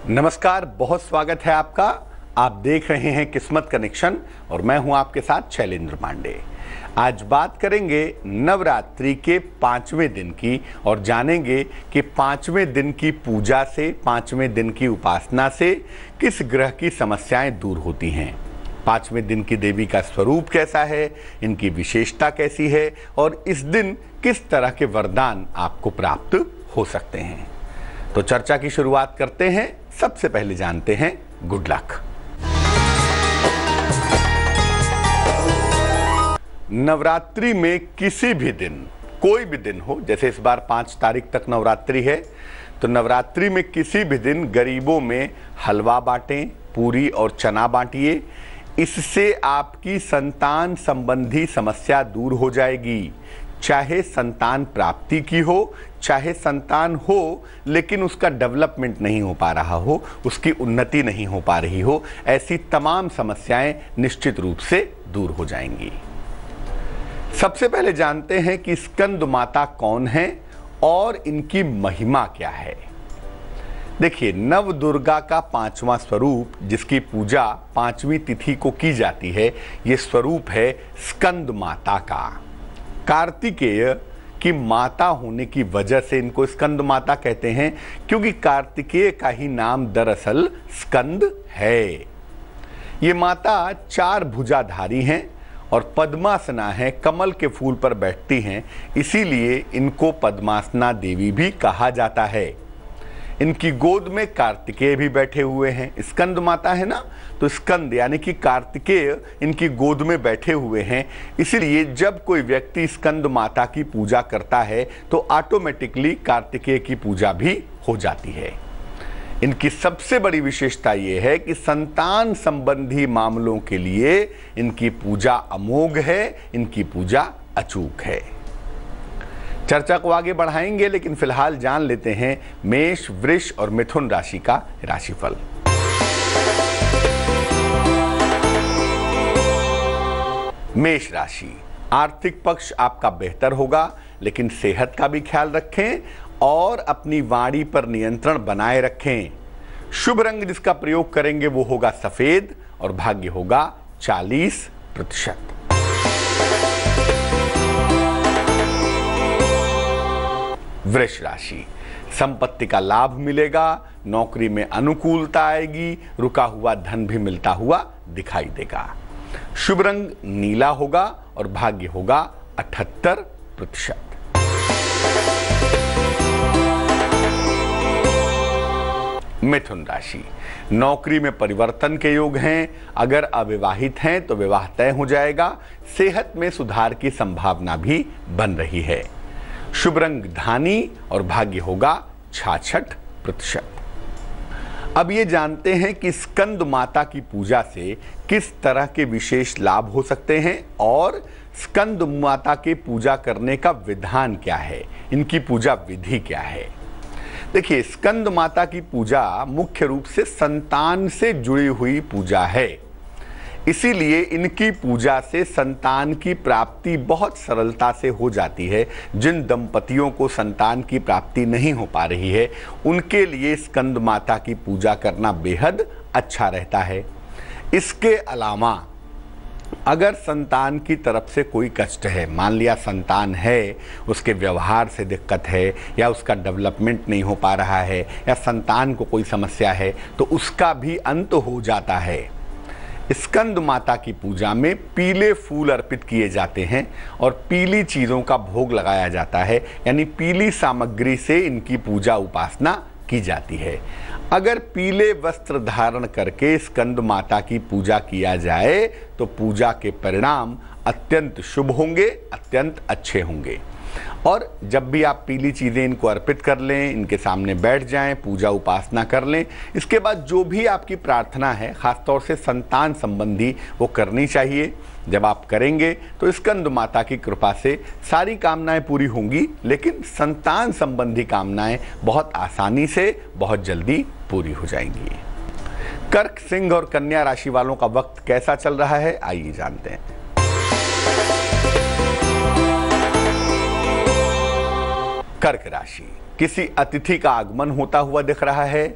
नमस्कार, बहुत स्वागत है आपका। आप देख रहे हैं किस्मत कनेक्शन और मैं हूं आपके साथ शैलेंद्र पांडे। आज बात करेंगे नवरात्रि के 5वें दिन की और जानेंगे कि 5वें दिन की पूजा से, 5वें दिन की उपासना से किस ग्रह की समस्याएं दूर होती हैं। 5वें दिन की देवी का स्वरूप कैसा है, इनकी विशेषता कैसी है और इस दिन किस तरह के वरदान आपको प्राप्त हो सकते हैं। तो चर्चा की शुरुआत करते हैं। सबसे पहले जानते हैं गुड लक। नवरात्रि में किसी भी दिन, कोई भी दिन हो, जैसे इस बार 5 तारीख तक नवरात्रि है, तो नवरात्रि में किसी भी दिन गरीबों में हलवा बांटें, पूरी और चना बांटिए। इससे आपकी संतान संबंधी समस्या दूर हो जाएगी। चाहे संतान प्राप्ति की हो, चाहे संतान हो लेकिन उसका डेवलपमेंट नहीं हो पा रहा हो, उसकी उन्नति नहीं हो पा रही हो, ऐसी तमाम समस्याएं निश्चित रूप से दूर हो जाएंगी। सबसे पहले जानते हैं कि स्कंद माता कौन है और इनकी महिमा क्या है। देखिए, नव दुर्गा का 5वां स्वरूप जिसकी पूजा 5वीं तिथि को की जाती है, ये स्वरूप है स्कंद माता का। कार्तिकेय की माता होने की वजह से इनको स्कंद माता कहते हैं, क्योंकि कार्तिकेय का ही नाम दरअसल स्कंद है। ये माता 4 भुजाधारी हैं और पद्मासना है, कमल के फूल पर बैठती हैं, इसीलिए इनको पद्मासना देवी भी कहा जाता है। इनकी गोद में कार्तिकेय भी बैठे हुए हैं। स्कंद माता है ना, तो स्कंद यानी कि कार्तिकेय इनकी गोद में बैठे हुए हैं। इसीलिए जब कोई व्यक्ति स्कंद माता की पूजा करता है तो ऑटोमेटिकली कार्तिकेय की पूजा भी हो जाती है। इनकी सबसे बड़ी विशेषता ये है कि संतान संबंधी मामलों के लिए इनकी पूजा अमोघ है, इनकी पूजा अचूक है। चर्चा को आगे बढ़ाएंगे, लेकिन फिलहाल जान लेते हैं मेष, वृष और मिथुन राशि का राशिफल। मेष राशि, आर्थिक पक्ष आपका बेहतर होगा, लेकिन सेहत का भी ख्याल रखें और अपनी वाणी पर नियंत्रण बनाए रखें। शुभ रंग जिसका प्रयोग करेंगे वो होगा सफेद और भाग्य होगा 40%। वृष राशि, संपत्ति का लाभ मिलेगा, नौकरी में अनुकूलता आएगी, रुका हुआ धन भी मिलता हुआ दिखाई देगा। शुभ रंग नीला होगा और भाग्य होगा 78%। मिथुन राशि, नौकरी में परिवर्तन के योग हैं। अगर अविवाहित हैं तो विवाह तय हो जाएगा। सेहत में सुधार की संभावना भी बन रही है। शुभ रंग धानी और भाग्य होगा 66%। अब ये जानते हैं कि स्कंद माता की पूजा से किस तरह के विशेष लाभ हो सकते हैं और स्कंद माता की पूजा करने का विधान क्या है, इनकी पूजा विधि क्या है। देखिए, स्कंद माता की पूजा मुख्य रूप से संतान से जुड़ी हुई पूजा है। इसीलिए इनकी पूजा से संतान की प्राप्ति बहुत सरलता से हो जाती है। जिन दंपतियों को संतान की प्राप्ति नहीं हो पा रही है, उनके लिए स्कंद माता की पूजा करना बेहद अच्छा रहता है। इसके अलावा अगर संतान की तरफ से कोई कष्ट है, मान लिया संतान है, उसके व्यवहार से दिक्कत है या उसका डेवलपमेंट नहीं हो पा रहा है या संतान को कोई समस्या है, तो उसका भी अंत हो जाता है। स्कंद माता की पूजा में पीले फूल अर्पित किए जाते हैं और पीली चीज़ों का भोग लगाया जाता है, यानी पीली सामग्री से इनकी पूजा उपासना की जाती है। अगर पीले वस्त्र धारण करके स्कंद माता की पूजा किया जाए तो पूजा के परिणाम अत्यंत शुभ होंगे, अत्यंत अच्छे होंगे। और जब भी आप पीली चीज़ें इनको अर्पित कर लें, इनके सामने बैठ जाएं, पूजा उपासना कर लें, इसके बाद जो भी आपकी प्रार्थना है, खासतौर से संतान संबंधी, वो करनी चाहिए। जब आप करेंगे तो स्कंद माता की कृपा से सारी कामनाएं पूरी होंगी, लेकिन संतान संबंधी कामनाएं बहुत आसानी से, बहुत जल्दी पूरी हो जाएंगी। कर्क, सिंह और कन्या राशि वालों का वक्त कैसा चल रहा है, आइए जानते हैं। कर्क राशि, किसी अतिथि का आगमन होता हुआ दिख रहा है।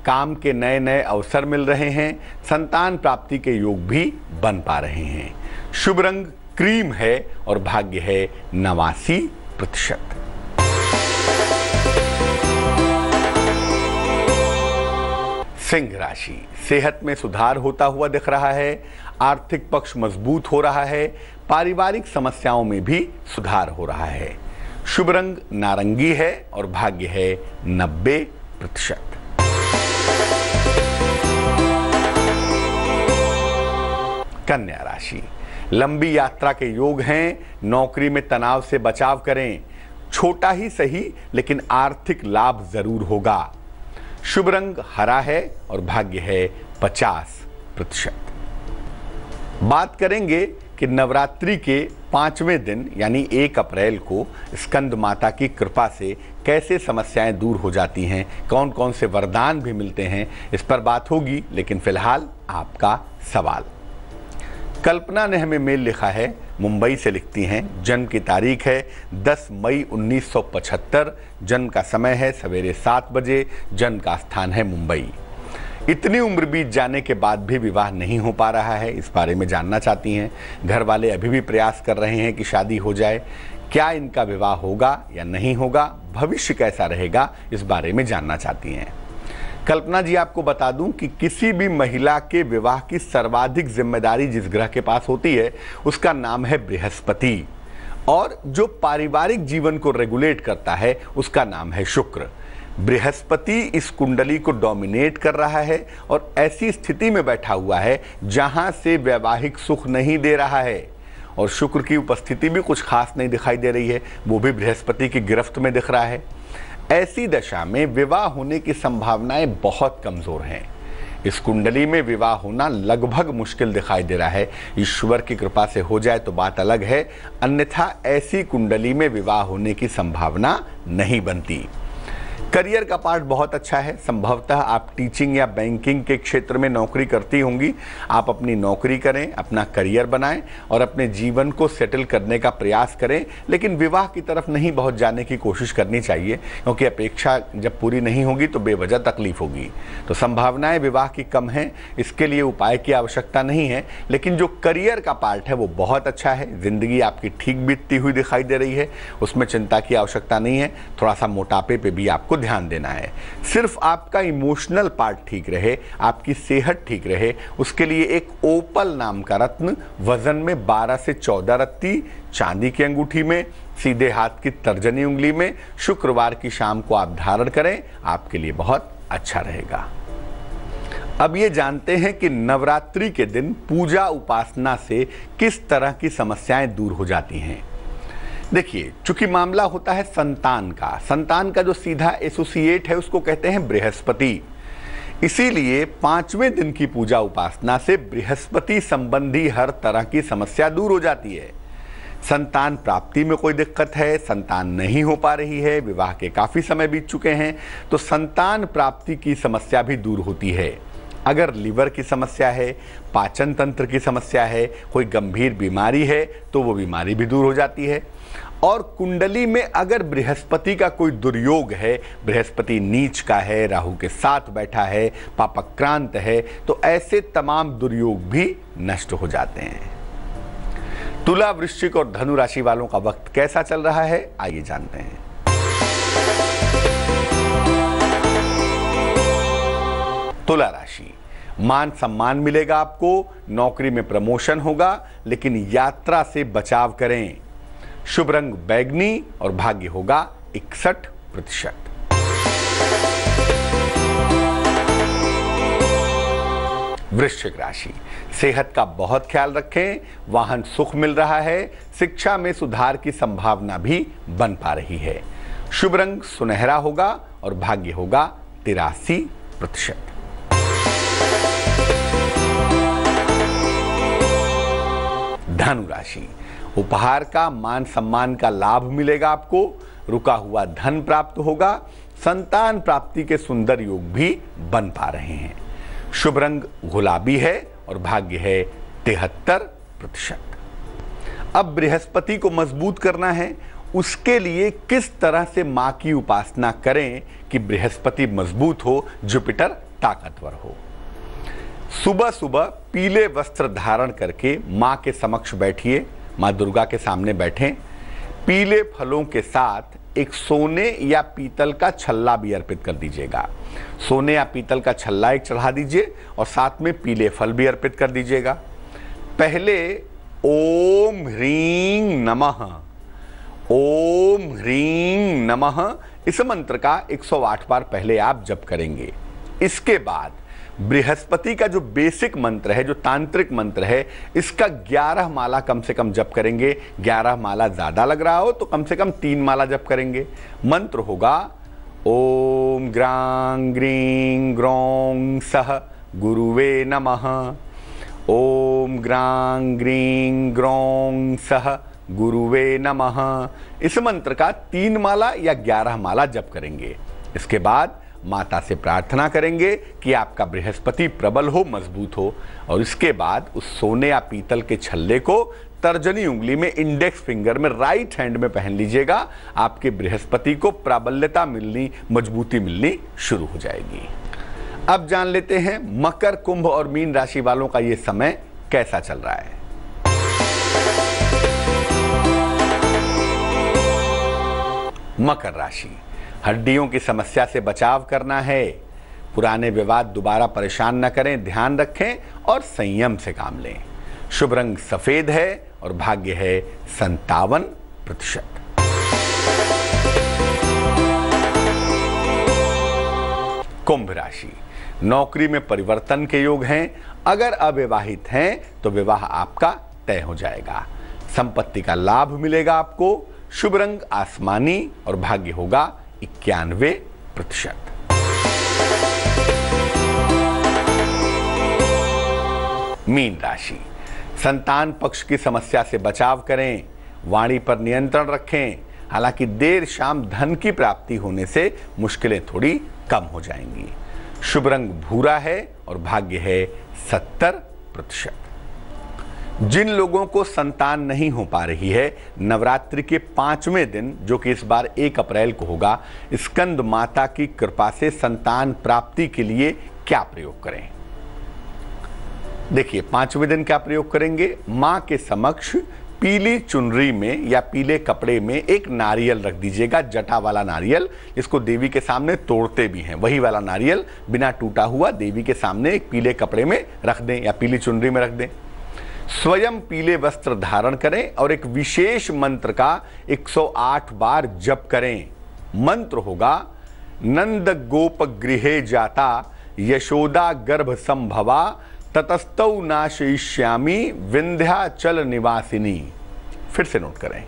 काम के नए नए अवसर मिल रहे हैं। संतान प्राप्ति के योग भी बन पा रहे हैं। शुभ रंग क्रीम है और भाग्य है 89%। सिंह राशि, सेहत में सुधार होता हुआ दिख रहा है। आर्थिक पक्ष मजबूत हो रहा है। पारिवारिक समस्याओं में भी सुधार हो रहा है। शुभ रंग नारंगी है और भाग्य है 90%। कन्या राशि, लंबी यात्रा के योग हैं। नौकरी में तनाव से बचाव करें। छोटा ही सही लेकिन आर्थिक लाभ जरूर होगा। शुभ रंग हरा है और भाग्य है 50%। बात करेंगे कि नवरात्रि के 5वें दिन यानी 1 अप्रैल को स्कंद माता की कृपा से कैसे समस्याएं दूर हो जाती हैं, कौन कौन से वरदान भी मिलते हैं, इस पर बात होगी। लेकिन फिलहाल आपका सवाल। कल्पना ने हमें मेल लिखा है, मुंबई से लिखती हैं। जन्म की तारीख है 10 मई 1975। जन्म का समय है सवेरे 7 बजे। जन्म का स्थान है मुंबई। इतनी उम्र बीत जाने के बाद भी विवाह नहीं हो पा रहा है, इस बारे में जानना चाहती हैं। घर वाले अभी भी प्रयास कर रहे हैं कि शादी हो जाए। क्या इनका विवाह होगा या नहीं होगा, भविष्य कैसा रहेगा, इस बारे में जानना चाहती हैं। कल्पना जी, आपको बता दूं कि किसी भी महिला के विवाह की सर्वाधिक जिम्मेदारी जिस ग्रह के पास होती है उसका नाम है बृहस्पति, और जो पारिवारिक जीवन को रेगुलेट करता है उसका नाम है शुक्र। बृहस्पति इस कुंडली को डोमिनेट कर रहा है और ऐसी स्थिति में बैठा हुआ है जहां से वैवाहिक सुख नहीं दे रहा है, और शुक्र की उपस्थिति भी कुछ खास नहीं दिखाई दे रही है, वो भी बृहस्पति की गिरफ्त में दिख रहा है। ऐसी दशा में विवाह होने की संभावनाएं बहुत कमजोर हैं। इस कुंडली में विवाह होना लगभग मुश्किल दिखाई दे रहा है। ईश्वर की कृपा से हो जाए तो बात अलग है, अन्यथा ऐसी कुंडली में विवाह होने की संभावना नहीं बनती। करियर का पार्ट बहुत अच्छा है। संभवतः आप टीचिंग या बैंकिंग के क्षेत्र में नौकरी करती होंगी। आप अपनी नौकरी करें, अपना करियर बनाएं और अपने जीवन को सेटल करने का प्रयास करें, लेकिन विवाह की तरफ नहीं बहुत जाने की कोशिश करनी चाहिए, क्योंकि अपेक्षा जब पूरी नहीं होगी तो बेवजह तकलीफ होगी। तो संभावनाएं विवाह की कम हैं, इसके लिए उपाय की आवश्यकता नहीं है। लेकिन जो करियर का पार्ट है वो बहुत अच्छा है। जिंदगी आपकी ठीक बीतती हुई दिखाई दे रही है, उसमें चिंता की आवश्यकता नहीं है। थोड़ा सा मोटापे पे भी आपको ध्यान देना है। सिर्फ आपका इमोशनल पार्ट ठीक रहे, आपकी सेहत ठीक रहे, उसके लिए एक ओपल नाम का रत्न वजन में 12 से 14 रत्ती चांदी की अंगूठी में सीधे हाथ की तर्जनी उंगली में शुक्रवार की शाम को आप धारण करें, आपके लिए बहुत अच्छा रहेगा। अब ये जानते हैं कि नवरात्रि के दिन पूजा उपासना से किस तरह की समस्याएं दूर हो जाती हैं। देखिए, चूंकि मामला होता है संतान का जो सीधा एसोसिएट है उसको कहते हैं बृहस्पति। इसीलिए 5वें दिन की पूजा उपासना से बृहस्पति संबंधी हर तरह की समस्या दूर हो जाती है। संतान प्राप्ति में कोई दिक्कत है, संतान नहीं हो पा रही है, विवाह के काफी समय बीत चुके हैं, तो संतान प्राप्ति की समस्या भी दूर होती है। अगर लीवर की समस्या है, पाचन तंत्र की समस्या है, कोई गंभीर बीमारी है तो वो बीमारी भी दूर हो जाती है। और कुंडली में अगर बृहस्पति का कोई दुर्योग है, बृहस्पति नीच का है, राहु के साथ बैठा है, पापक्रांत है, तो ऐसे तमाम दुर्योग भी नष्ट हो जाते हैं। तुला, वृश्चिक और धनु राशि वालों का वक्त कैसा चल रहा है, आइए जानते हैं। तुला राशि, मान सम्मान मिलेगा आपको, नौकरी में प्रमोशन होगा, लेकिन यात्रा से बचाव करें। शुभ रंग बैगनी और भाग्य होगा 61%। वृश्चिक राशि, सेहत का बहुत ख्याल रखें, वाहन सुख मिल रहा है, शिक्षा में सुधार की संभावना भी बन पा रही है। शुभ रंग सुनहरा होगा और भाग्य होगा 83%। धनु राशि, उपहार का मान सम्मान का लाभ मिलेगा आपको, रुका हुआ धन प्राप्त होगा, संतान प्राप्ति के सुंदर योग भी बन पा रहे हैं। शुभ रंग गुलाबी है और भाग्य है 73%। अब बृहस्पति को मजबूत करना है, उसके लिए किस तरह से मां की उपासना करें कि बृहस्पति मजबूत हो, जुपिटर ताकतवर हो। सुबह सुबह पीले वस्त्र धारण करके मां के समक्ष बैठिए, मां दुर्गा के सामने बैठें। पीले फलों के साथ एक सोने या पीतल का छल्ला भी अर्पित कर दीजिएगा। सोने या पीतल का छल्ला एक चढ़ा दीजिए और साथ में पीले फल भी अर्पित कर दीजिएगा। पहले ओम ह्रीं नमः, ओम ह्रीं नमः इस मंत्र का 108 बार पहले आप जप करेंगे। इसके बाद बृहस्पति का जो बेसिक मंत्र है, जो तांत्रिक मंत्र है, इसका 11 माला कम से कम जप करेंगे। 11 माला ज्यादा लग रहा हो तो कम से कम 3 माला जप करेंगे। मंत्र होगा ओम ग्रां ग्रीं ग्रौं सह गुरुवे नमः, ओम ग्रां ग्रीं ग्रौं सह गुरुवे नमः। इस मंत्र का 3 माला या 11 माला जप करेंगे। इसके बाद माता से प्रार्थना करेंगे कि आपका बृहस्पति प्रबल हो, मजबूत हो। और इसके बाद उस सोने या पीतल के छल्ले को तर्जनी उंगली में, इंडेक्स फिंगर में, राइट हैंड में पहन लीजिएगा। आपके बृहस्पति को प्राबल्यता मिलनी, मजबूती मिलनी शुरू हो जाएगी। अब जान लेते हैं मकर, कुंभ और मीन राशि वालों का यह समय कैसा चल रहा है। मकर राशि, हड्डियों की समस्या से बचाव करना है। पुराने विवाद दोबारा परेशान न करें, ध्यान रखें और संयम से काम लें। शुभ रंग सफेद है और भाग्य है 57%। कुंभ राशि, नौकरी में परिवर्तन के योग हैं। अगर अविवाहित हैं तो विवाह आपका तय हो जाएगा। संपत्ति का लाभ मिलेगा आपको। शुभ रंग आसमानी और भाग्य होगा 91%। मीन राशि, संतान पक्ष की समस्या से बचाव करें, वाणी पर नियंत्रण रखें। हालांकि देर शाम धन की प्राप्ति होने से मुश्किलें थोड़ी कम हो जाएंगी। शुभ रंग भूरा है और भाग्य है 70%। जिन लोगों को संतान नहीं हो पा रही है, नवरात्रि के 5वें दिन, जो कि इस बार 1 अप्रैल को होगा, स्कंद माता की कृपा से संतान प्राप्ति के लिए क्या प्रयोग करें। देखिए, 5वें दिन क्या प्रयोग करेंगे। मां के समक्ष पीली चुनरी में या पीले कपड़े में एक नारियल रख दीजिएगा, जटा वाला नारियल, जिसको देवी के सामने तोड़ते भी हैं, वही वाला नारियल बिना टूटा हुआ देवी के सामने एक पीले कपड़े में रख दें या पीली चुनरी में रख दें। स्वयं पीले वस्त्र धारण करें और एक विशेष मंत्र का 108 बार जप करें। मंत्र होगा नंद गोप गृहे जाता यशोदा गर्भ संभवा ततस्तौ नाशयिष्यामि विंध्याचल निवासिनी। फिर से नोट करें,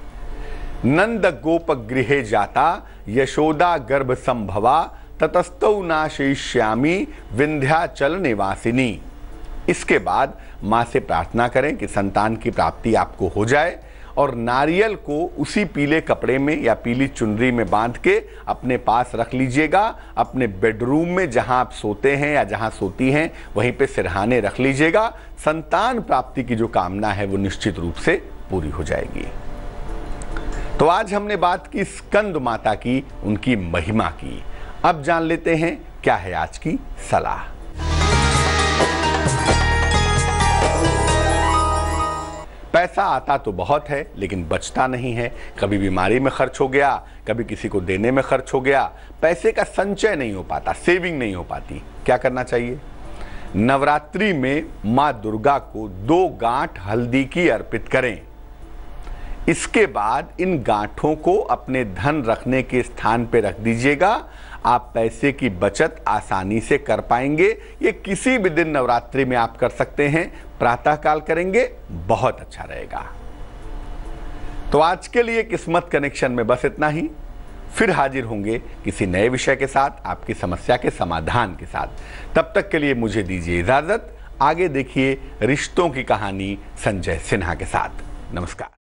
नंद गोप गृहे जाता यशोदा गर्भ संभवा ततस्तौ नाशयिष्यामि विंध्याचल निवासिनी। इसके बाद मां से प्रार्थना करें कि संतान की प्राप्ति आपको हो जाए और नारियल को उसी पीले कपड़े में या पीली चुनरी में बांध के अपने पास रख लीजिएगा। अपने बेडरूम में जहां आप सोते हैं या जहां सोती हैं वहीं पे सिरहाने रख लीजिएगा। संतान प्राप्ति की जो कामना है वो निश्चित रूप से पूरी हो जाएगी। तो आज हमने बात की स्कंद माता की, उनकी महिमा की। अब जान लेते हैं क्या है आज की सलाह। पैसा आता तो बहुत है लेकिन बचता नहीं है। कभी बीमारी में खर्च हो गया, कभी किसी को देने में खर्च हो गया। पैसे का संचय नहीं हो पाता, सेविंग नहीं हो पाती। क्या करना चाहिए? नवरात्रि में मां दुर्गा को 2 गांठ हल्दी की अर्पित करें। इसके बाद इन गांठों को अपने धन रखने के स्थान पर रख दीजिएगा। आप पैसे की बचत आसानी से कर पाएंगे। ये किसी भी दिन नवरात्रि में आप कर सकते हैं। प्रातःकाल करेंगे, बहुत अच्छा रहेगा। तो आज के लिए किस्मत कनेक्शन में बस इतना ही। फिर हाजिर होंगे किसी नए विषय के साथ, आपकी समस्या के समाधान के साथ। तब तक के लिए मुझे दीजिए इजाजत। आगे देखिए रिश्तों की कहानी संजय सिन्हा के साथ। नमस्कार।